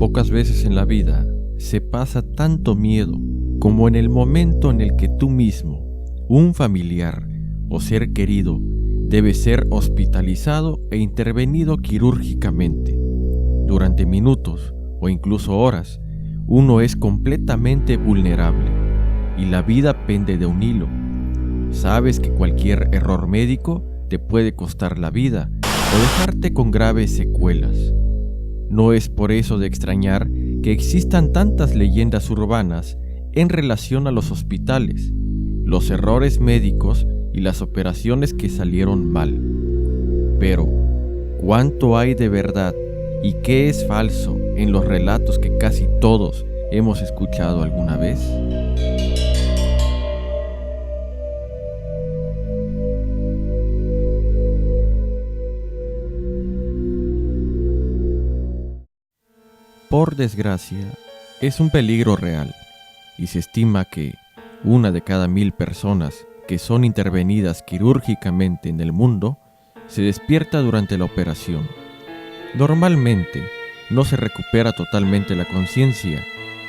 Pocas veces en la vida se pasa tanto miedo como en el momento en el que tú mismo, un familiar o ser querido debe ser hospitalizado e intervenido quirúrgicamente. Durante minutos o incluso horas, uno es completamente vulnerable y la vida pende de un hilo. Sabes que cualquier error médico te puede costar la vida o dejarte con graves secuelas. No es por eso de extrañar que existan tantas leyendas urbanas en relación a los hospitales, los errores médicos y las operaciones que salieron mal. Pero, ¿cuánto hay de verdad y qué es falso en los relatos que casi todos hemos escuchado alguna vez? Por desgracia, es un peligro real y se estima que 1 de cada 1000 personas que son intervenidas quirúrgicamente en el mundo se despierta durante la operación. Normalmente no se recupera totalmente la conciencia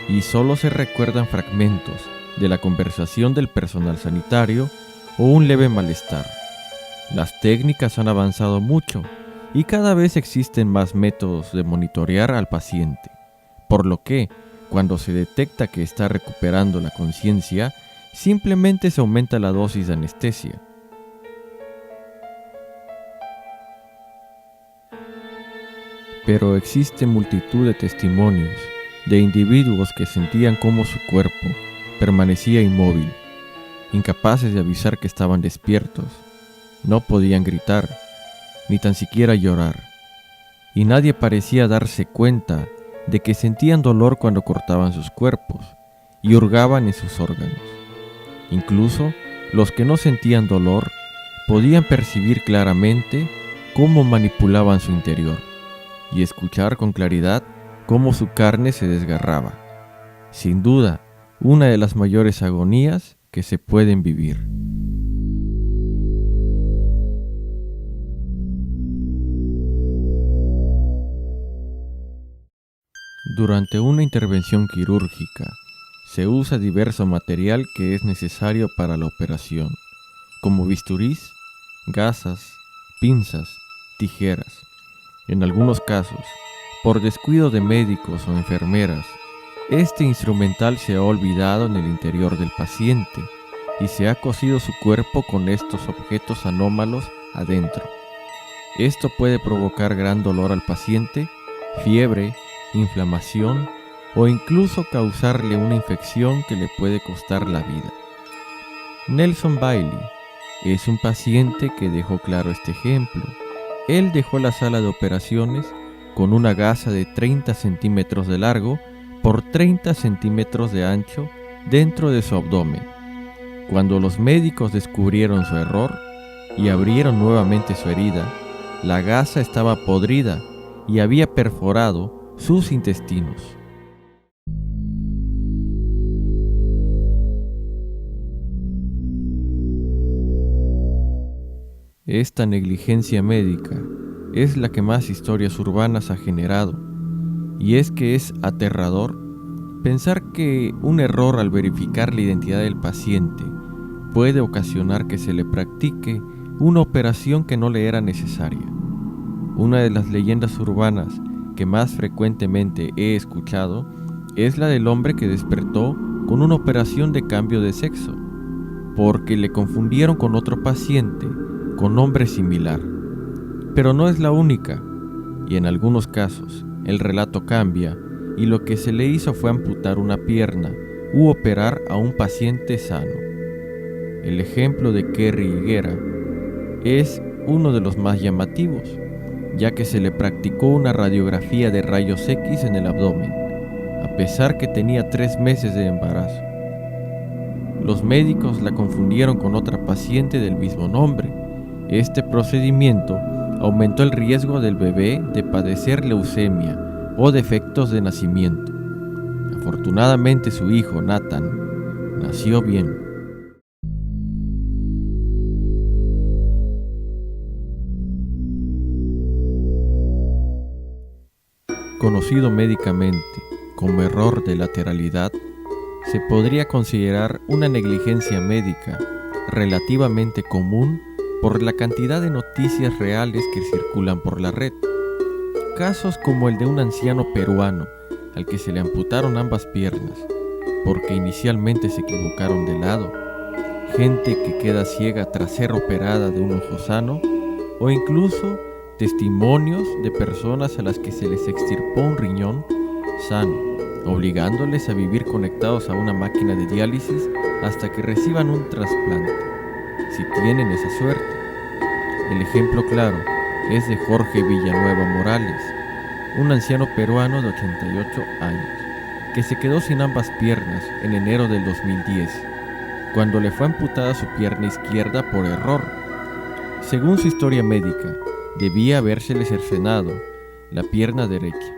y solo se recuerdan fragmentos de la conversación del personal sanitario o un leve malestar. Las técnicas han avanzado mucho y cada vez existen más métodos de monitorear al paciente, por lo que, cuando se detecta que está recuperando la conciencia, simplemente se aumenta la dosis de anestesia. Pero existe multitud de testimonios de individuos que sentían cómo su cuerpo permanecía inmóvil, incapaces de avisar que estaban despiertos. No podían gritar, ni tan siquiera llorar, y nadie parecía darse cuenta de que sentían dolor cuando cortaban sus cuerpos y hurgaban en sus órganos. Incluso los que no sentían dolor podían percibir claramente cómo manipulaban su interior y escuchar con claridad cómo su carne se desgarraba. Sin duda, una de las mayores agonías que se pueden vivir. Durante una intervención quirúrgica, se usa diverso material que es necesario para la operación, como bisturís, gasas, pinzas, tijeras. En algunos casos, por descuido de médicos o enfermeras, este instrumental se ha olvidado en el interior del paciente y se ha cosido su cuerpo con estos objetos anómalos adentro. Esto puede provocar gran dolor al paciente, fiebre, inflamación o incluso causarle una infección que le puede costar la vida. Nelson Bailey es un paciente que dejó claro este ejemplo. Él dejó la sala de operaciones con una gasa de 30 centímetros de largo por 30 centímetros de ancho dentro de su abdomen. Cuando los médicos descubrieron su error y abrieron nuevamente su herida, la gasa estaba podrida y había perforado sus intestinos. Esta negligencia médica es la que más historias urbanas ha generado, y es que es aterrador pensar que un error al verificar la identidad del paciente puede ocasionar que se le practique una operación que no le era necesaria. Una de las leyendas urbanas que más frecuentemente he escuchado es la del hombre que despertó con una operación de cambio de sexo, porque le confundieron con otro paciente con nombre similar. Pero no es la única, y en algunos casos el relato cambia y lo que se le hizo fue amputar una pierna u operar a un paciente sano. El ejemplo de Kerry Higuera es uno de los más llamativos, ya que se le practicó una radiografía de rayos X en el abdomen, a pesar que tenía 3 meses de embarazo. Los médicos la confundieron con otra paciente del mismo nombre. Este procedimiento aumentó el riesgo del bebé de padecer leucemia o defectos de nacimiento. Afortunadamente su hijo, Nathan, nació bien. conocido médicamente como error de lateralidad, se podría considerar una negligencia médica relativamente común por la cantidad de noticias reales que circulan por la red. Casos como el de un anciano peruano al que se le amputaron ambas piernas porque inicialmente se equivocaron de lado, gente que queda ciega tras ser operada de un ojo sano, o incluso testimonios de personas a las que se les extirpó un riñón sano, obligándoles a vivir conectados a una máquina de diálisis hasta que reciban un trasplante, si tienen esa suerte. El ejemplo claro es de Jorge Villanueva Morales, un anciano peruano de 88 años, que se quedó sin ambas piernas en enero del 2010, cuando le fue amputada su pierna izquierda por error. Según su historia médica, debía habérsele cercenado la pierna derecha.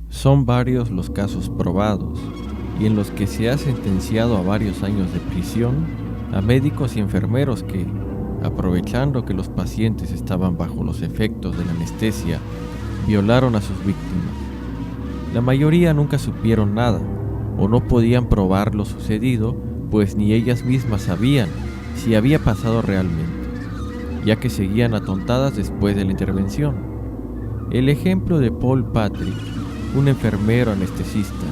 Son varios los casos probados y en los que se ha sentenciado a varios años de prisión a médicos y enfermeros que, aprovechando que los pacientes estaban bajo los efectos de la anestesia, violaron a sus víctimas. La mayoría nunca supieron nada o no podían probar lo sucedido, pues ni ellas mismas sabían si había pasado realmente, ya que seguían atontadas después de la intervención. El ejemplo de Paul Patrick, un enfermero anestesista,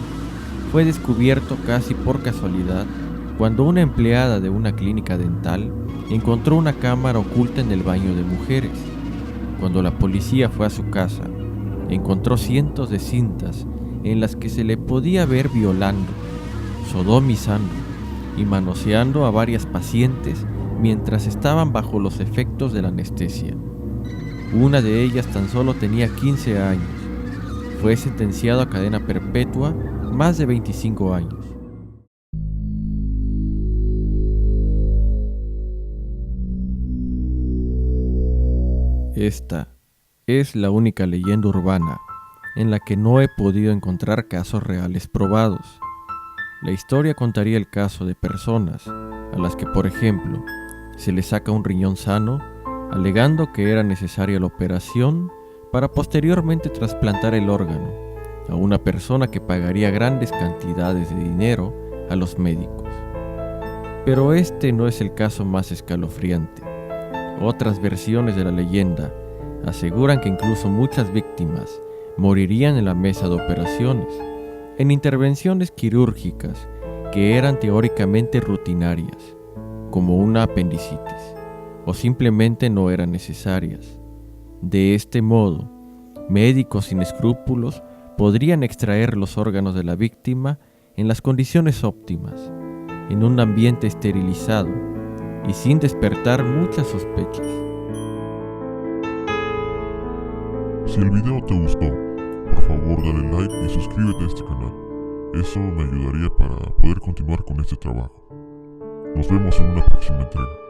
fue descubierto casi por casualidad cuando una empleada de una clínica dental encontró una cámara oculta en el baño de mujeres. Cuando la policía fue a su casa, encontró cientos de cintas en las que se le podía ver violando, sodomizando y manoseando a varias pacientes mientras estaban bajo los efectos de la anestesia. Una de ellas tan solo tenía 15 años. Fue sentenciado a cadena perpetua más de 25 años. Esta es la única leyenda urbana en la que no he podido encontrar casos reales probados. La historia contaría el caso de personas a las que, por ejemplo, se les saca un riñón sano, alegando que era necesaria la operación para posteriormente trasplantar el órgano a una persona que pagaría grandes cantidades de dinero a los médicos. Pero este no es el caso más escalofriante. Otras versiones de la leyenda aseguran que incluso muchas víctimas morirían en la mesa de operaciones, en intervenciones quirúrgicas que eran teóricamente rutinarias, como una apendicitis, o simplemente no eran necesarias. De este modo, médicos sin escrúpulos podrían extraer los órganos de la víctima en las condiciones óptimas, en un ambiente esterilizado y sin despertar muchas sospechas. Si el video te gustó, por favor dale like y suscríbete a este canal. Eso me ayudaría para poder continuar con este trabajo. Nos vemos en una próxima entrega.